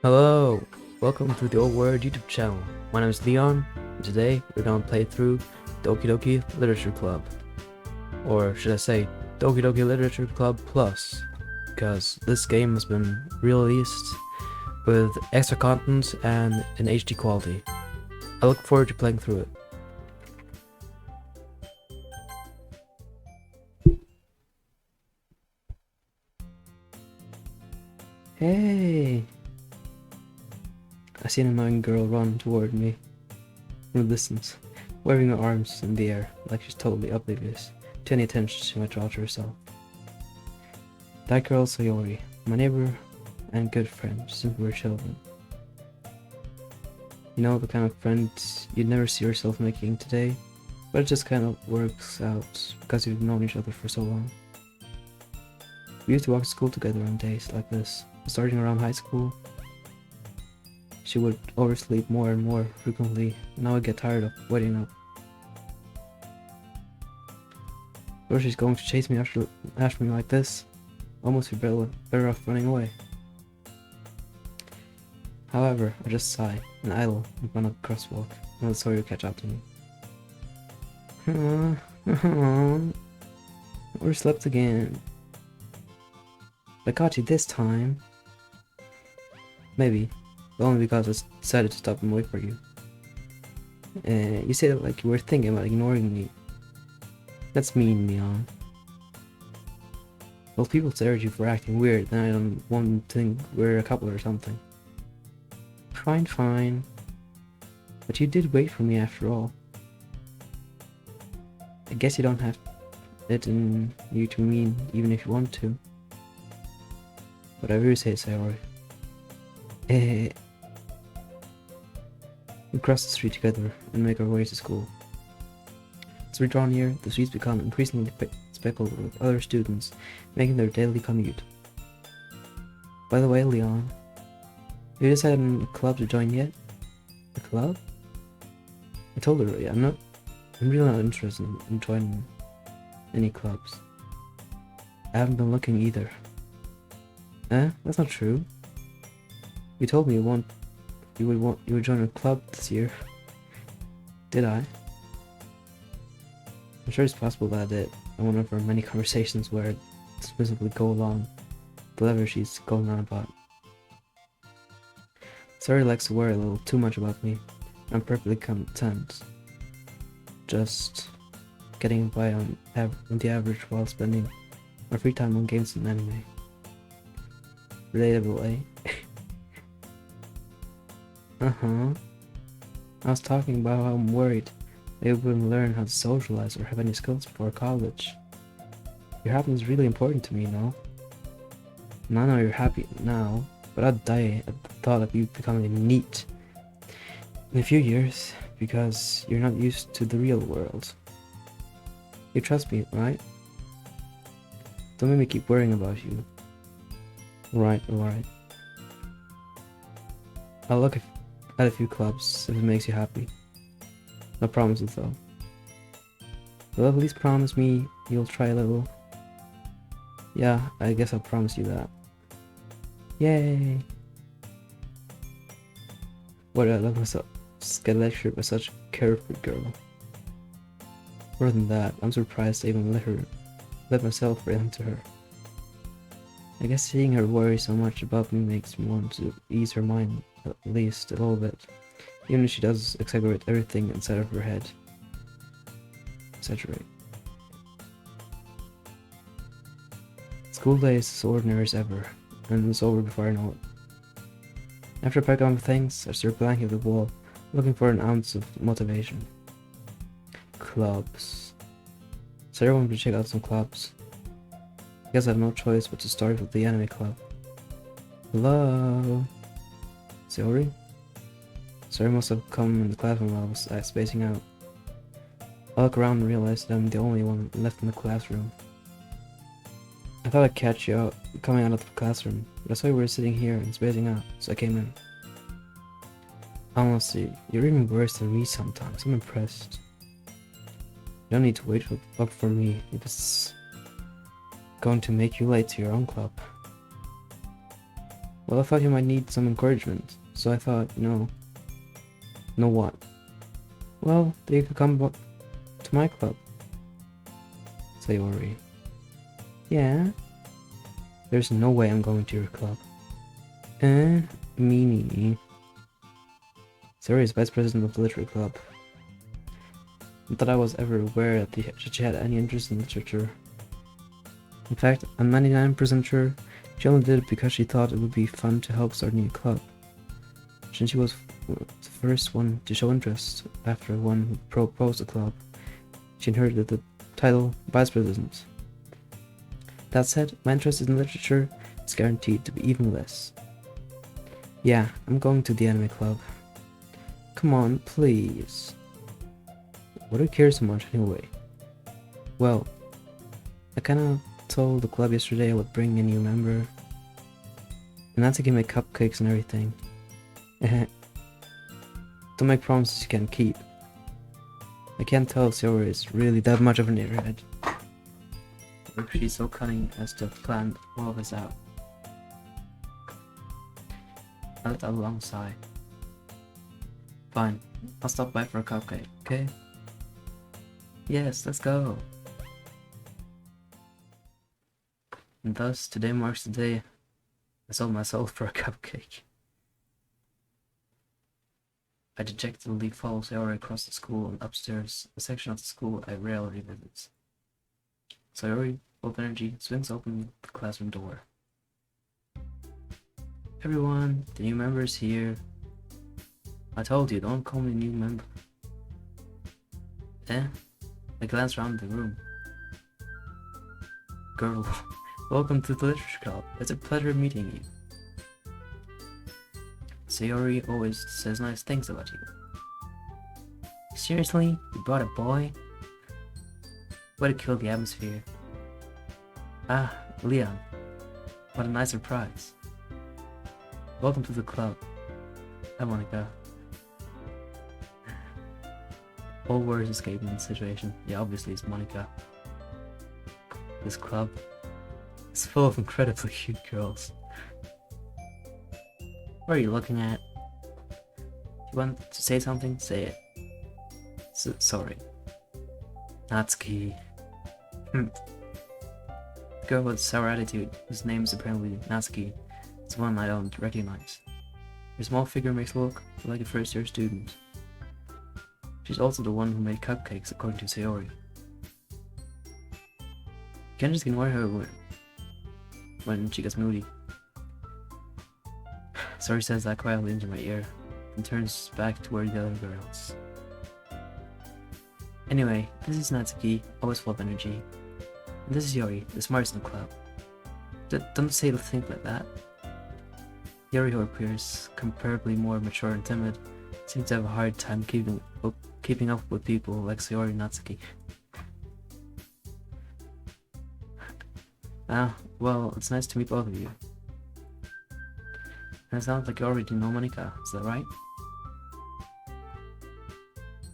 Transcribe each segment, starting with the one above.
Hello, welcome to the Old Word YouTube channel. My name is Leon, and today we're gonna play through Doki Doki Literature Club. Or should I say, Doki Doki Literature Club Plus, because this game has been released with extra content and in HD quality. I look forward to playing through it. Hey! I see an annoying girl run toward me from a distance, waving her arms in the air like she's totally oblivious to any attention she might draw to herself. That girl's Sayori, my neighbor and good friend since we were children. You know, the kind of friend you'd never see yourself making today, but it just kind of works out because you've known each other for so long. We used to walk to school together on days like this. Starting around high school, she would oversleep more and more frequently, and I would get tired of waiting up. Or she's going to chase me after me like this, almost be better off running away. However, I just sigh and idle in front of the crosswalk, and was sorry to catch up to me. Overslept again. I caught you this time. Maybe, but only because I decided to stop and wait for you. You say that like you were thinking about ignoring me. That's mean, Leon. Well, people stare at you for acting weird, then I don't want to think we're a couple or something. Fine. But you did wait for me after all. I guess you don't have it in you to mean even if you want to. Whatever you say, Sayori. We cross the street together and make our way to school. As we draw near, the streets become increasingly speckled with other students making their daily commute. By the way, Leon, you decided on a club to join yet? A club? I told her I'm really not interested in joining any clubs. I haven't been looking either. That's not true. You told me you would join a club this year. Did I? I'm sure it's possible that I did. In one of our many conversations where I specifically go along whatever she's going on about. Sarah likes to worry a little too much about me. I'm perfectly content. Just getting by on the average while spending my free time on games and anime. Relatable, eh? I was talking about how I'm worried that you wouldn't learn how to socialize or have any skills before college. Your happiness is really important to me, you know? And I know you're happy now, but I'd die at the thought of you becoming neat in a few years because you're not used to the real world. You trust me, right? Don't make me keep worrying about you. Right. I'll look at a few clubs if it makes you happy. No promises though. You'll at least promise me you'll try a little. Yeah, I guess I'll promise you that. Yay! What, I love myself. Just get lectured by such a carefree girl. More than that, I'm surprised I even let myself rail into her. I guess seeing her worry so much about me makes me want to ease her mind at least a little bit, even if she does exaggerate everything inside of her head. School day is as ordinary as ever, and it's over before I know it. After I pack up my things, I stare blankly at the wall, looking for an ounce of motivation. Clubs. So everyone to check out some clubs. I guess I have no choice but to start with the anime club. Hello? Sayori? Sayori must have come in the classroom while I was spacing out. I look around and realize that I'm the only one left in the classroom. I thought I'd catch you out coming out of the classroom, but I saw you were sitting here and spacing out, so I came in. Honestly, you're even worse than me sometimes. I'm impressed. You don't need to wait up for me if it's going to make you late to your own club. Well, I thought you might need some encouragement, so I thought, know what? Well, you could come to my club. Sayori. Yeah? There's no way I'm going to your club. Meanie. Sayori is vice president of the literary club. Not that I was ever aware that she had any interest in literature. In fact, I'm 99% sure she only did it because she thought it would be fun to help start a new club. Since she was the first one to show interest after one who proposed the club, she inherited the title Vice President. That said, my interest in literature is guaranteed to be even less. Yeah, I'm going to the anime club. Come on, please. What do you care so much anyway? Well, I kinda told the club yesterday I would bring a new member. And that's to give me cupcakes and everything. Don't make promises you can't keep. I can't tell if Sayori is really that much of an airhead. Or if she's so cunning as to have planned all of this out. I let out a long sigh. Fine, I'll stop by for a cupcake, okay? Yes, let's go! And thus, today marks the day I sold my soul for a cupcake. I dejectedly follow Sayori across the school and upstairs, a section of the school I rarely visit. Sayori, full of energy, swings open the classroom door. Everyone, the new member is here. I told you, don't call me new member. I glance around the room. Girl, welcome to the literature club. It's a pleasure meeting you. Sayori always says nice things about you. Seriously? You brought a boy? Way to kill the atmosphere. Ah, Leon. What a nice surprise. Welcome to the club. Hi, Monica. All words escaping the situation. Yeah, obviously it's Monica. This club is full of incredibly cute girls. What are you looking at? If you want to say something, say it. Sorry. Natsuki. The girl with sour attitude, whose name is apparently Natsuki, is one I don't recognize. Her small figure makes her look like a first-year student. She's also the one who made cupcakes, according to Sayori. You can't just ignore her when she gets moody. Sayori says that quietly into my ear, and turns back toward the other girls. Anyway, this is Natsuki, always full of energy. And this is Yori, the smartest in the club. Don't say to think like that. Yori, who appears comparably more mature and timid, seems to have a hard time keeping up with people like Sayori and Natsuki. Well, it's nice to meet both of you. And it sounds like you already know Monica, is that right?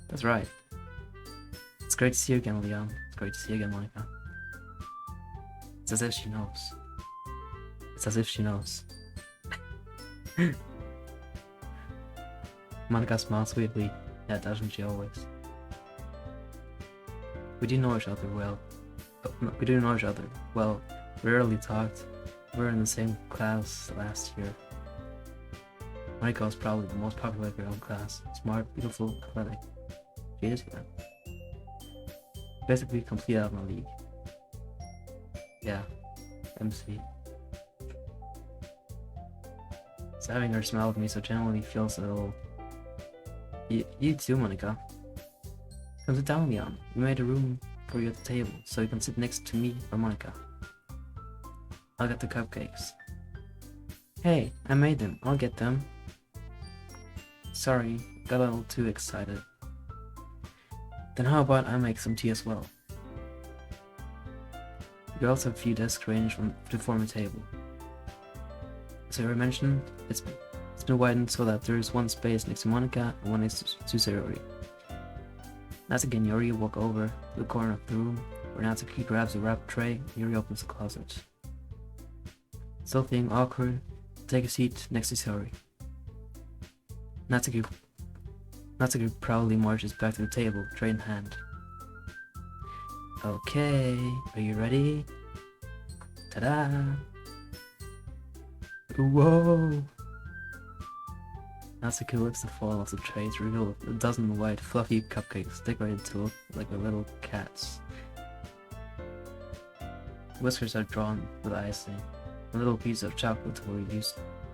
That's right. It's great to see you again, Leon. It's great to see you again, Monica. It's as if she knows. It's as if she knows. Monica smiles sweetly. Yeah, doesn't she always? We do know each other well. We do know each other well. We rarely talked. We were in the same class last year. Monica was probably the most popular girl in class. Smart, beautiful, athletic. She is, yeah. Basically complete out of my league. Yeah, MC. So having her smile with me so gently feels a little... You too, Monica. Come sit down, Leon. We made a room for you at the table, so you can sit next to me or Monica. I'll get the cupcakes. Hey, I made them. I'll get them. Sorry, got a little too excited. Then how about I make some tea as well? We also have a few desks arranged to form a table. As I already mentioned, it's been widened so that there is one space next to Monica and one next to Sayori. Natsuki and Yori walk over to the corner of the room, where Natsuki grabs a wrapped tray and Yori opens the closet. Still feeling awkward, take a seat next to Saori. Natsuki proudly marches back to the table, tray in hand. Okay, are you ready? Ta-da! Whoa! Natsuki lifts the foil off the tray to reveal a dozen white, fluffy cupcakes decorated to look like a little cat's. Whiskers are drawn with icing. A little piece of chocolate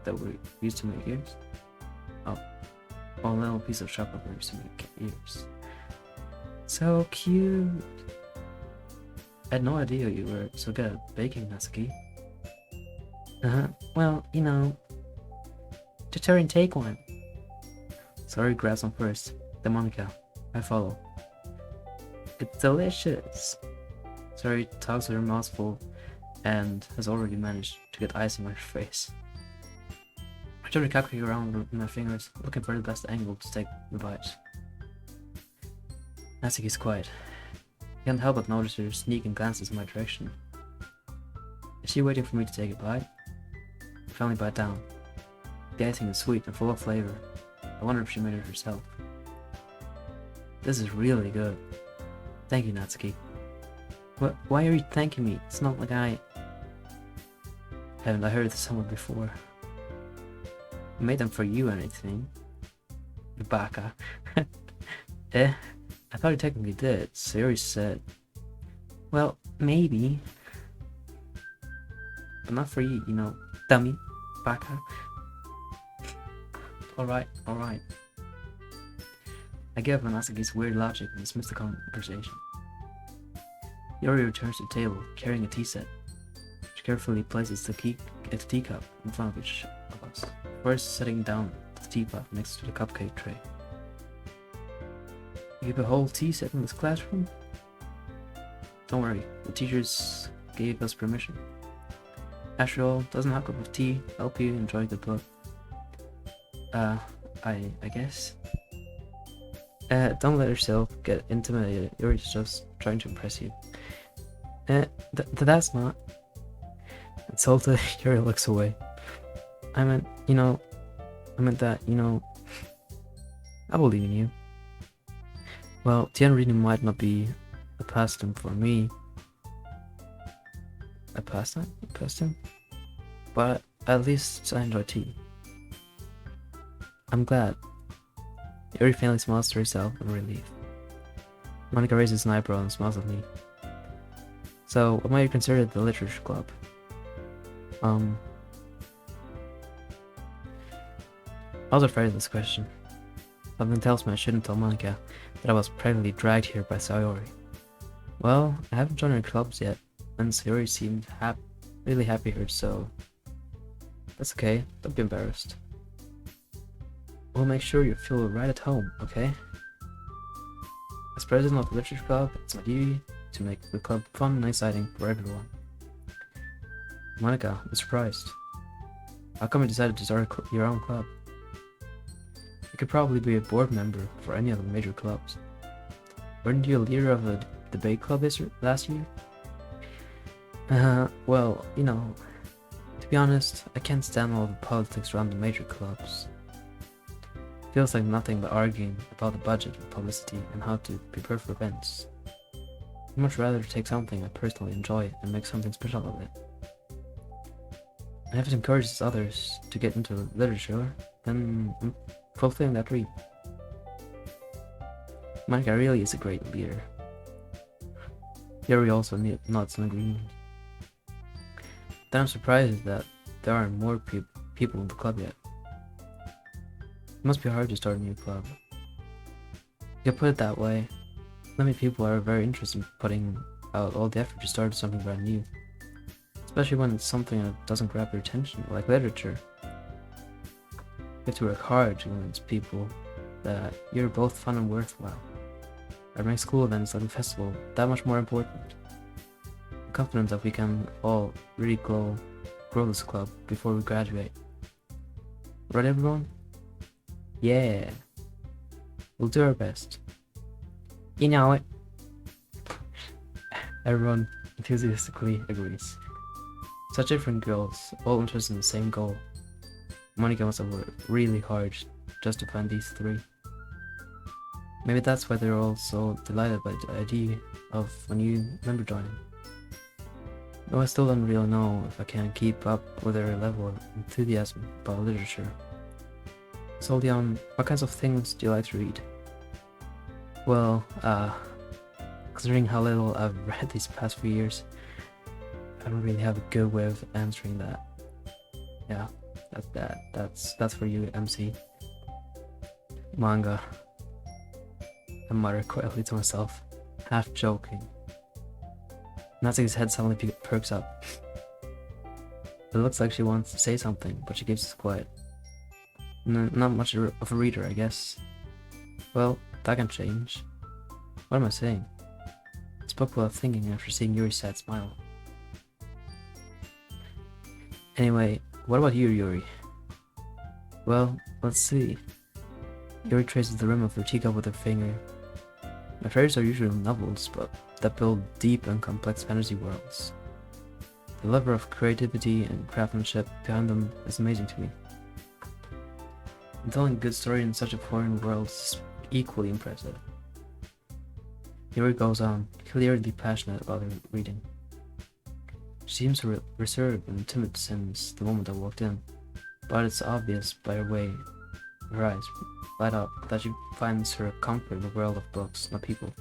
that were used to make ears. Oh, a little piece of chocolate that were used to make ears. So cute! I had no idea you were so good at baking, Natsuki. Well, you know. Tutorial, take one. Saori grabs one first, then Monica. I follow. It's delicious. Saori talks with her mouth full and has already managed to get icing on her face. I turn the cupcake around with my fingers, looking for the best angle to take the bite. Natsuki's quiet. I can't help but notice her sneaking glances in my direction. Is she waiting for me to take a bite? I finally bite down. The icing is sweet and full of flavor. I wonder if she made it herself. This is really good. Thank you, Natsuki. Why are you thanking me? It's not like Haven't I heard this somewhere before? I made them for you or anything. You baka. I thought you technically did. Saori said. Well, maybe. But not for you, you know. Dummy. Baka. Alright. I give up on Natsuki's weird logic and dismiss the conversation. Yori returns to the table, carrying a tea set. She carefully places the teacup in front of each of us, first setting down the teapot next to the cupcake tray. You keep a whole tea set in this classroom? Don't worry, the teachers gave us permission. After all, doesn't have a cup of tea help you enjoy the book? I guess. Don't let yourself get intimidated. You're just trying to impress you. That's not. Insulted, Yuri looks away. I meant that, I believe in you. Well, tea reading might not be a pastime for me. A pastime? But at least I enjoy tea. I'm glad. Yuri faintly smiles to herself in relief. Monica raises an eyebrow and smiles at me. So, what might you consider the literature club? I was afraid of this question. Something tells me I shouldn't tell Monica that I was practically dragged here by Sayori. Well, I haven't joined her clubs yet, and Sayori seemed really happy here, so that's okay, don't be embarrassed. We'll make sure you feel right at home, okay? As president of the literature club, it's my duty to make the club fun and exciting for everyone. Monica, I'm surprised. How come you decided to start your own club? You could probably be a board member for any of the major clubs. Weren't you a leader of a debate club last year? Well, to be honest, I can't stand all the politics around the major clubs. It feels like nothing but arguing about the budget and publicity and how to prepare for events. I'd much rather take something I personally enjoy and make something special of it. And if it encourages others to get into literature, then I'm fulfilling that dream. Monica really is a great leader. Yuri also nods in agreement. Then I'm surprised that there aren't more people in the club yet. It must be hard to start a new club. You can put it that way. Not many people are very interested in putting out all the effort to start something brand new. Especially when it's something that doesn't grab your attention, like literature. You have to work hard to convince people that you're both fun and worthwhile. That makes school events like the festival that much more important. I'm confident that we can all really grow this club before we graduate. Right, everyone? Yeah. We'll do our best. You know it. Everyone enthusiastically agrees. Such different girls, all interested in the same goal. Monica must have worked really hard just to find these three. Maybe that's why they're all so delighted by the idea of a new member joining. Though I still don't really know if I can keep up with their level of enthusiasm about literature. So Leon, what kinds of things do you like to read? Well, considering how little I've read these past few years, I don't really have a good way of answering that. Yeah, that's for you, MC. Manga. I muttered quietly to myself, half joking. Natsuki's head suddenly perks up. It looks like she wants to say something, but she keeps quiet. Not much of a reader, I guess. Well, that can change. What am I saying? I spoke without thinking after seeing Yuri's sad smile. Anyway, what about you, Yuri? Well, let's see. Yuri traces the rim of her teacup with her finger. My favorites are usually novels, but that build deep and complex fantasy worlds. The level of creativity and craftsmanship behind them is amazing to me. And telling a good story in such a foreign world is equally impressive. Yuri goes on, clearly passionate about her reading. She seems reserved and timid since the moment I walked in, but it's obvious by her way her eyes light up that she finds her comfort in the world of books, not people.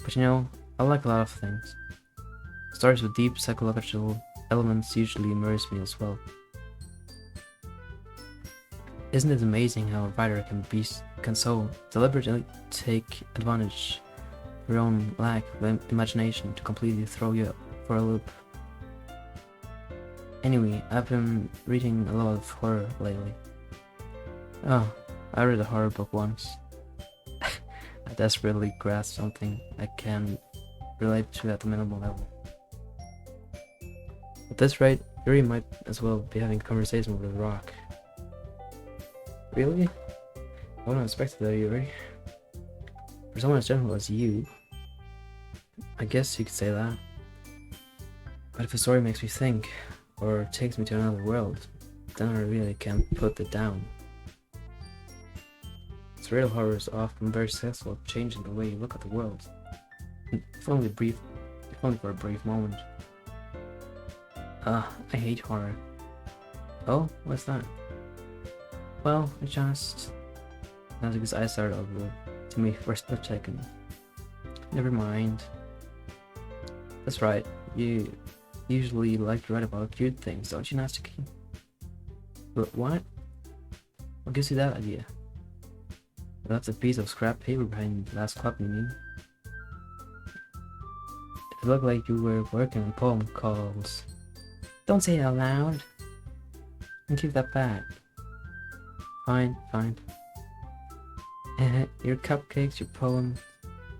But you know, I like a lot of things. Stories with deep psychological elements usually immerse me as well. Isn't it amazing how a writer can so deliberately take advantage of your own lack of imagination to completely throw you for a loop? Anyway, I've been reading a lot of horror lately. Oh, I read a horror book once. I desperately grasped something I can relate to at the minimal level. At this rate, Yuri might as well be having a conversation with a rock. Really? I wouldn't have expected that, Yuri. For someone as gentle as you, I guess you could say that. But if a story makes me think, or takes me to another world, then I really can't put it down. Surreal horror is often very successful at changing the way you look at the world, if only for a brief moment. I hate horror. Oh, what's that? Well, I just... Natsuki's eyes started over to me for a split second. Never mind. That's right, you usually like to write about cute things, don't you, Natsuki? But what? What gives you that idea? You left a piece of scrap paper behind the last club meeting. It looked like you were working on a poem called... Don't say it out loud. And keep that back. Fine. Your cupcakes, your poem,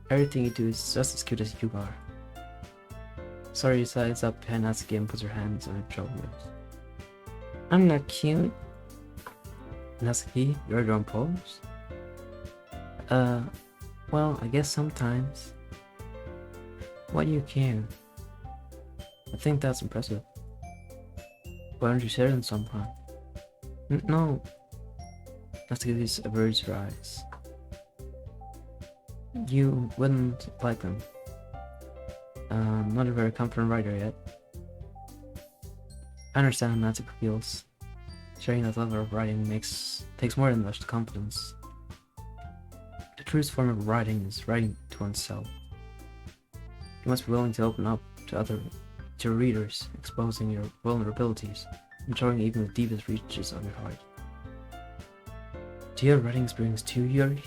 everything you do is just as cute as you are. Sorry, sides up behind Natsuki and puts her hands on her shoulders. I'm not cute. Natsuki, you write your own poems? Well, I guess sometimes. Why do you care? I think that's impressive. Why don't you share them sometime? No. Natsuki averts her eyes. You wouldn't like them. Not a very confident writer yet. I understand how Natsuki feels. Sharing that level of writing takes more than much confidence. The truest form of writing is writing to oneself. You must be willing to open up to your readers, exposing your vulnerabilities, and showing even the deepest reaches of your heart. Do you have writing experience too, Yuri?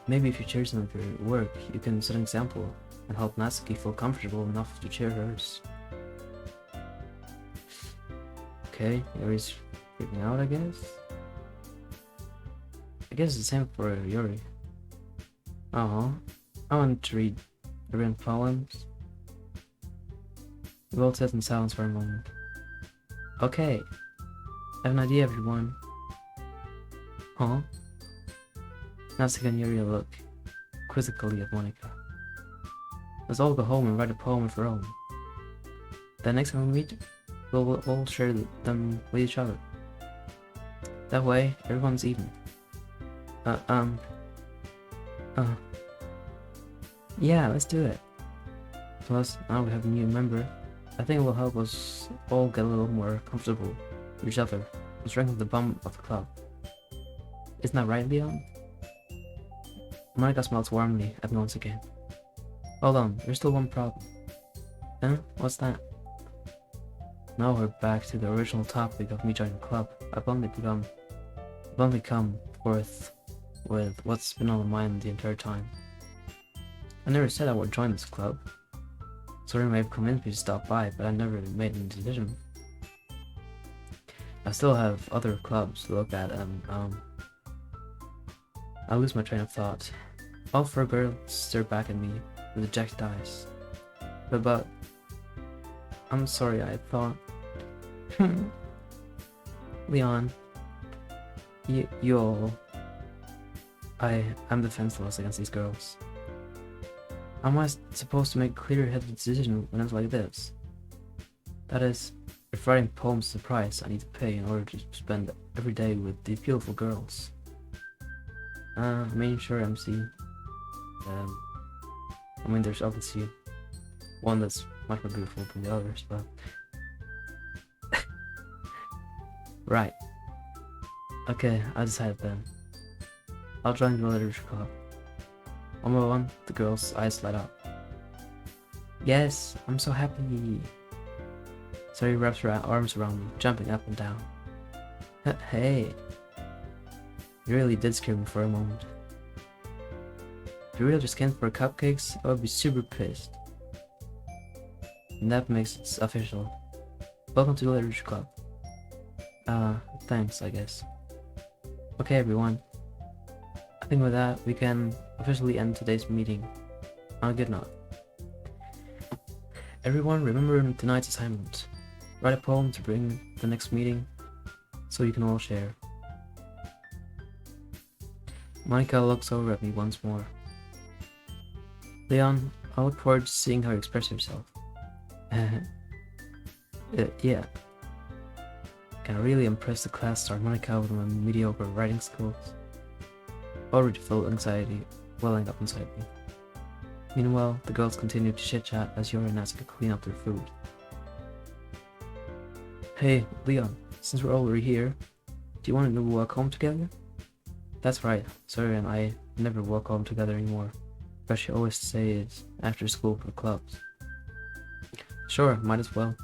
Maybe if you share some of your work, you can set an example and help Natsuki feel comfortable enough to share hers. Okay, Yuri's freaking out, I guess? I guess it's the same for Yuri. I want to read the written poems. We both sat in silence for a moment. Okay, I have an idea, everyone. Huh? Natsuki and Yuri look quizzically at Monica. Let's all go home and write a poem of our own. Then next time we meet, we'll all share them with each other. That way, everyone's even. Uh, um, uh, yeah, let's do it. Plus, now we have a new member. I think it will help us all get a little more comfortable with each other and strengthen the bond of the club. Isn't that right, Leon? Monica smells warmly at me once again. Hold on, there's still one problem. Huh? What's that? Now we're back to the original topic of me joining the club. I've only come forth with what's been on my mind the entire time. I never said I would join this club. Sorry, may have convinced me to stop by, but I never made any decision. I still have other clubs to look at, and I lose my train of thought. All four girls stare back at me with dejected eyes. But I'm sorry, I thought. Leon, you all. I'm defenseless against these girls. How am I supposed to make a clear-headed decision when it's like this? That is, if writing poems is a price I need to pay in order to spend every day with these beautiful girls. Sure, MC. There's obviously one that's much more beautiful than the others, but... Right. Okay, I decided then. I'll join the literature club. One by one, the girl's eyes light up. Yes, I'm so happy. Sari wraps her arms around me, jumping up and down. Hey. You really did scare me for a moment. If you really just came for cupcakes, I would be super pissed. And that makes it official. Welcome to the literature club. Thanks, I guess. Okay, everyone. I think with that, we can officially end today's meeting on a good note. Everyone, remember tonight's assignment. Write a poem to bring the next meeting, so you can all share. Monica looks over at me once more. Leon, I look forward to seeing how you express yourself. Yeah. Can I really impress the class star Monica with my mediocre writing skills? Already felt anxiety welling up inside me. Meanwhile, the girls continue to chit-chat as Yori and Asuka clean up their food. Hey, Leon, since we're already here, do you want to walk home together? That's right, Suri and I never walk home together anymore, but she always stays after school for clubs. Sure, might as well.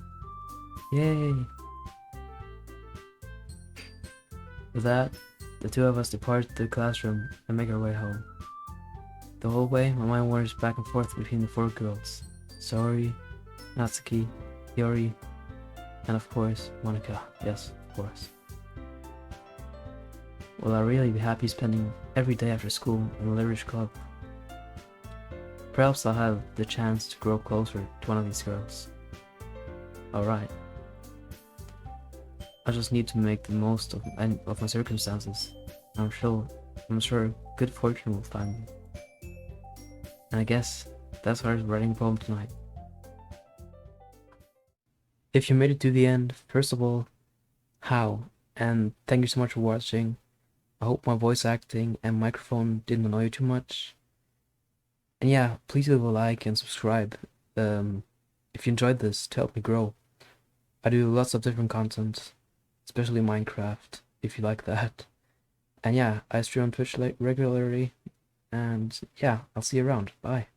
Yay! With that, the two of us depart the classroom and make our way home. The whole way, my mind wanders back and forth between the four girls. Sori, Natsuki, Yori, and of course, Monica. Yes, of course. Will I really be happy spending every day after school in the literature club? Perhaps I'll have the chance to grow closer to one of these girls. Alright. I just need to make the most of my circumstances. I'm sure good fortune will find me. And I guess that's why I was writing a poem tonight. If you made it to the end, first of all, how? And thank you so much for watching. I hope my voice acting and microphone didn't annoy you too much. And yeah, please leave a like and subscribe if you enjoyed this to help me grow. I do lots of different content, especially Minecraft, if you like that. And yeah, I stream on Twitch regularly, and yeah, I'll see you around. Bye.